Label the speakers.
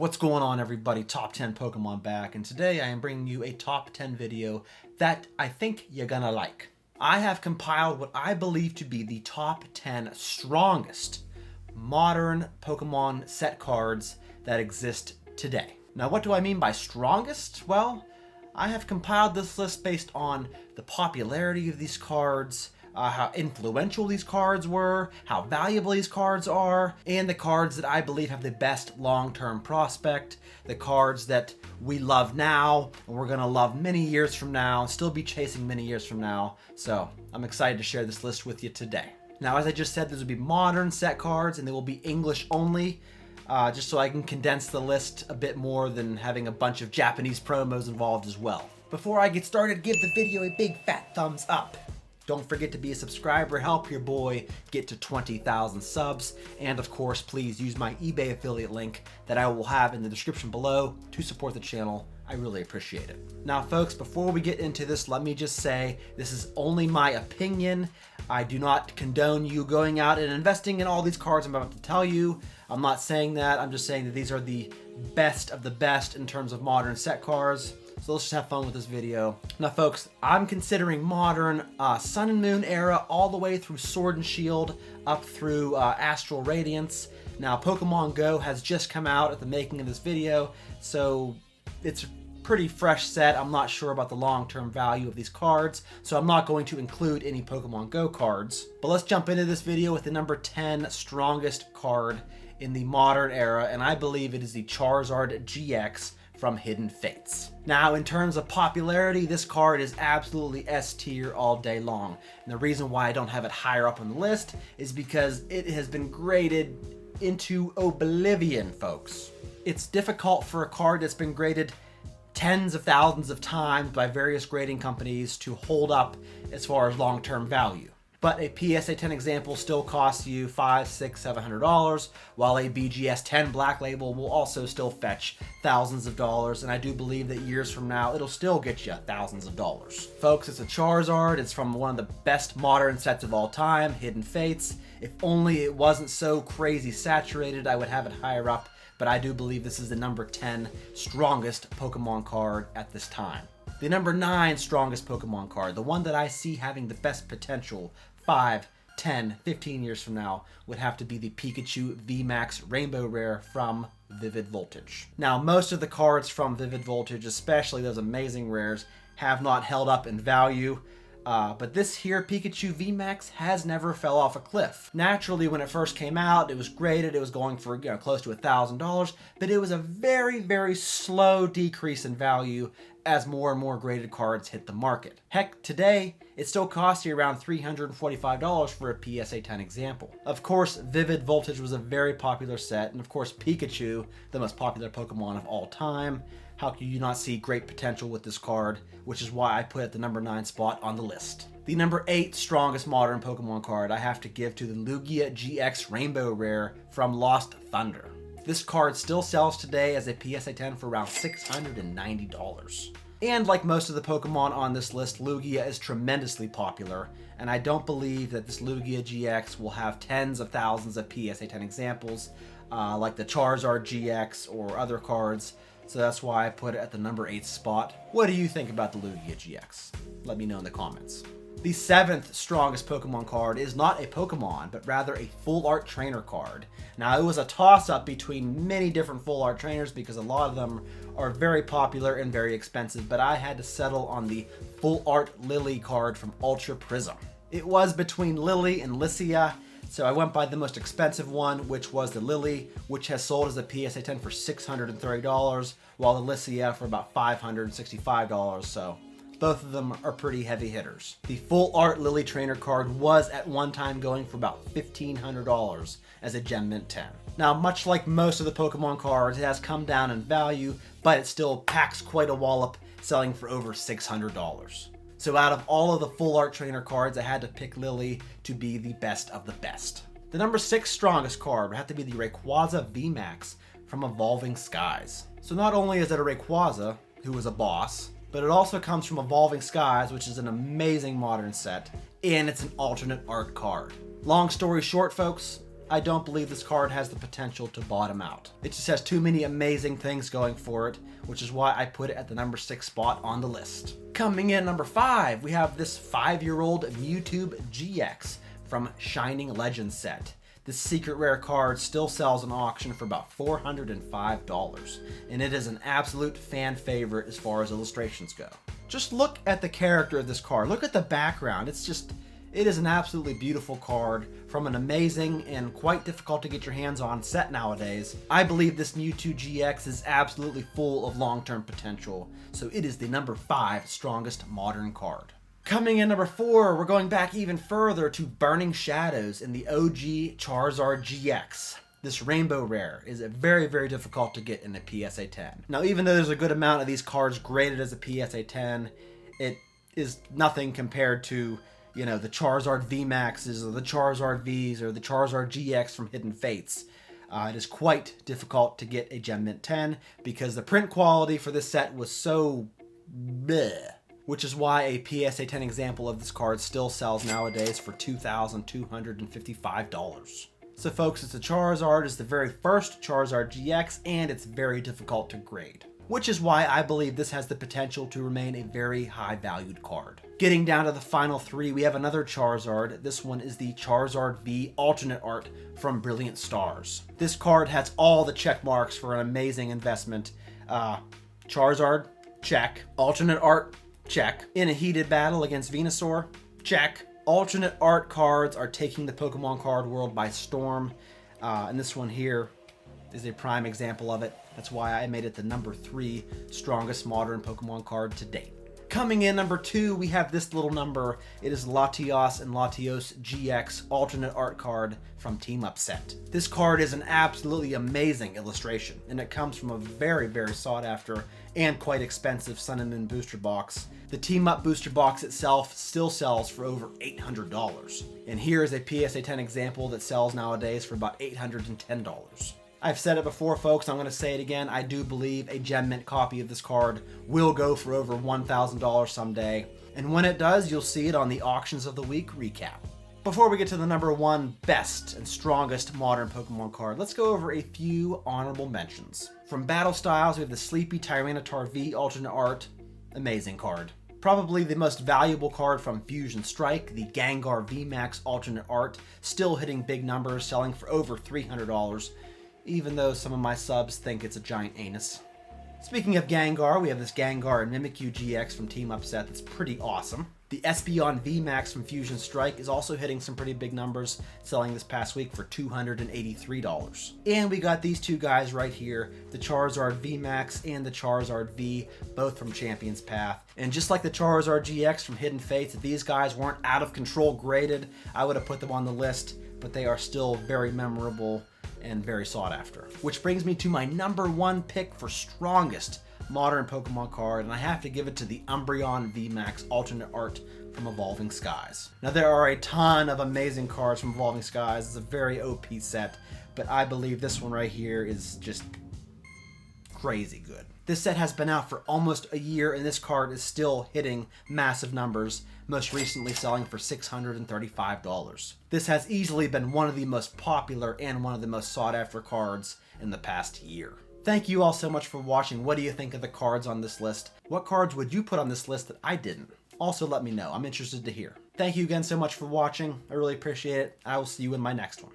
Speaker 1: What's going on, everybody? Top 10 Pokemon back, and today I am bringing you a top 10 video that I think you're gonna like. I have compiled what I believe to be the top 10 strongest modern Pokemon set cards that exist today. Now, what do I mean by strongest? Well, I have compiled this list based on the popularity of these cards, how influential these cards were, how valuable these cards are, and the cards that I believe have the best long-term prospect, the cards that we love now, and we're gonna love many years from now, and still be chasing many years from now. So I'm excited to share this list with you today. Now, as I just said, these will be modern set cards, and they will be English only, just so I can condense the list a bit more than having a bunch of Japanese promos involved as well. Before I get started, give the video a big fat thumbs up. Don't forget to be a subscriber, help your boy get to 20,000 subs, and of course, please use my eBay affiliate link that I will have in the description below to support the channel. I really appreciate it. Now, folks, before we get into this, let me just say this is only my opinion. I do not condone you going out and investing in all these cards I'm about to tell you. I'm not saying that. I'm just saying that these are the best of the best in terms of modern set cards. So let's just have fun with this video. Now, folks, I'm considering modern Sun and Moon era all the way through Sword and Shield up through Astral Radiance. Now, Pokemon Go has just come out at the making of this video, so it's a pretty fresh set. I'm not sure about the long-term value of these cards, so I'm not going to include any Pokemon Go cards. But let's jump into this video with the number 10 strongest card in the modern era, and I believe it is the Charizard GX from Hidden Fates. Now, in terms of popularity, this card is absolutely S tier all day long. And the reason why I don't have it higher up on the list is because it has been graded into oblivion, folks. It's difficult for a card that's been graded tens of thousands of times by various grading companies to hold up as far as long-term value. But a PSA 10 example still costs you $500, $600, $700, while a BGS 10 Black Label will also still fetch thousands of dollars, and I do believe that years from now, it'll still get you thousands of dollars. Folks, it's a Charizard. It's from one of the best modern sets of all time, Hidden Fates. If only it wasn't so crazy saturated, I would have it higher up, but I do believe this is the number 10 strongest Pokemon card at this time. The number 9 strongest Pokemon card, the one that I see having the best potential 5, 10, 15 years from now, would have to be the Pikachu VMAX Rainbow Rare from Vivid Voltage. Now, most of the cards from Vivid Voltage, especially those amazing rares, have not held up in value. But this here Pikachu VMAX has never fell off a cliff. Naturally, when it first came out, it was graded. It was going for close to $1,000, but it was a very, very slow decrease in value as more and more graded cards hit the market. Heck, today, it still costs you around $345 for a PSA 10 example. Of course, Vivid Voltage was a very popular set, and of course, Pikachu, the most popular Pokemon of all time. How can you not see great potential with this card, which is why I put it at the number 9 spot on the list. The number 8 strongest modern Pokemon card I have to give to the Lugia GX Rainbow Rare from Lost Thunder. This card still sells today as a PSA 10 for around $690. And like most of the Pokemon on this list, Lugia is tremendously popular, and I don't believe that this Lugia GX will have tens of thousands of PSA 10 examples, like the Charizard GX or other cards. So that's why I put it at the number 8 spot. What do you think about the Lugia GX? Let me know in the comments. The 7th strongest Pokemon card is not a Pokemon, but rather a full art trainer card. Now, it was a toss-up between many different full art trainers because a lot of them are very popular and very expensive, but I had to settle on the full art Lily card from Ultra Prism. It was between Lily and Latias, so I went by the most expensive one, which was the Lily, which has sold as a PSA 10 for $630, while the Latias for about $565, so both of them are pretty heavy hitters. The full art Lily trainer card was at one time going for about $1,500 as a Gem Mint 10. Now, much like most of the Pokemon cards, it has come down in value, but it still packs quite a wallop, selling for over $600. So out of all of the full art trainer cards, I had to pick Lily to be the best of the best. The number 6 strongest card would have to be the Rayquaza VMAX from Evolving Skies. So not only is it a Rayquaza, who is a boss, but it also comes from Evolving Skies, which is an amazing modern set, and it's an alternate art card. Long story short, folks, I don't believe this card has the potential to bottom out. It just has too many amazing things going for it, which is why I put it at the number 6 spot on the list. Coming in number 5, we have this 5-year-old Mewtwo GX from Shining Legends set. This secret rare card still sells in auction for about $405, and it is an absolute fan favorite as far as illustrations go. Just look at the character of this card. Look at the background. It is an absolutely beautiful card from an amazing and quite difficult to get your hands on set nowadays. I believe this Mewtwo GX is absolutely full of long-term potential, so it is the number 5 strongest modern card. Coming in number 4, we're going back even further to Burning Shadows in the OG Charizard GX. This rainbow rare is very, very difficult to get in a PSA 10. Now, even though there's a good amount of these cards graded as a PSA 10, it is nothing compared to, you know, the Charizard VMAXs or the Charizard Vs or the Charizard GX from Hidden Fates. It is quite difficult to get a Gem Mint 10 because the print quality for this set was so bleh, which is why a PSA 10 example of this card still sells nowadays for $2,255. So folks, it's a Charizard, it's the very first Charizard GX, and it's very difficult to grade, which is why I believe this has the potential to remain a very high valued card. Getting down to the final 3, we have another Charizard. This one is the Charizard V alternate art from Brilliant Stars. This card has all the check marks for an amazing investment. Charizard, check. Alternate art, check. In a heated battle against Venusaur, check. Alternate art cards are taking the Pokemon card world by storm, and this one here is a prime example of it. That's why I made it the number 3 strongest modern Pokemon card to date. Coming in number 2, we have this little number. It is Latias and Latios GX alternate art card from Team Up set. This card is an absolutely amazing illustration, and it comes from a very, very sought after and quite expensive Sun and Moon booster box. The Team Up booster box itself still sells for over $800. And here is a PSA 10 example that sells nowadays for about $810. I've said it before, folks, I'm going to say it again. I do believe a Gem Mint copy of this card will go for over $1,000 someday. And when it does, you'll see it on the Auctions of the Week recap. Before we get to the number 1 best and strongest modern Pokemon card, let's go over a few honorable mentions. From Battle Styles, we have the Sleepy Tyranitar V alternate art. Amazing card. Probably the most valuable card from Fusion Strike, the Gengar VMAX alternate art, still hitting big numbers, selling for over $300. Even though some of my subs think it's a giant anus. Speaking of Gengar, we have this Gengar and Mimikyu GX from Team Up set that's pretty awesome. The Espeon VMAX from Fusion Strike is also hitting some pretty big numbers, selling this past week for $283. And we got these two guys right here, the Charizard VMAX and the Charizard V, both from Champion's Path. And just like the Charizard GX from Hidden Fates, if these guys weren't out of control graded, I would have put them on the list, but they are still very memorable and very sought after. Which brings me to my number 1 pick for strongest modern Pokemon card, and I have to give it to the Umbreon VMAX alternate art from Evolving Skies. Now there are a ton of amazing cards from Evolving Skies. It's a very OP set, but I believe this one right here is just crazy good. This set has been out for almost a year, and this card is still hitting massive numbers, most recently selling for $635. This has easily been one of the most popular and one of the most sought after cards in the past year. Thank you all so much for watching. What do you think of the cards on this list? What cards would you put on this list that I didn't? Also let me know. I'm interested to hear. Thank you again so much for watching. I really appreciate it. I will see you in my next one.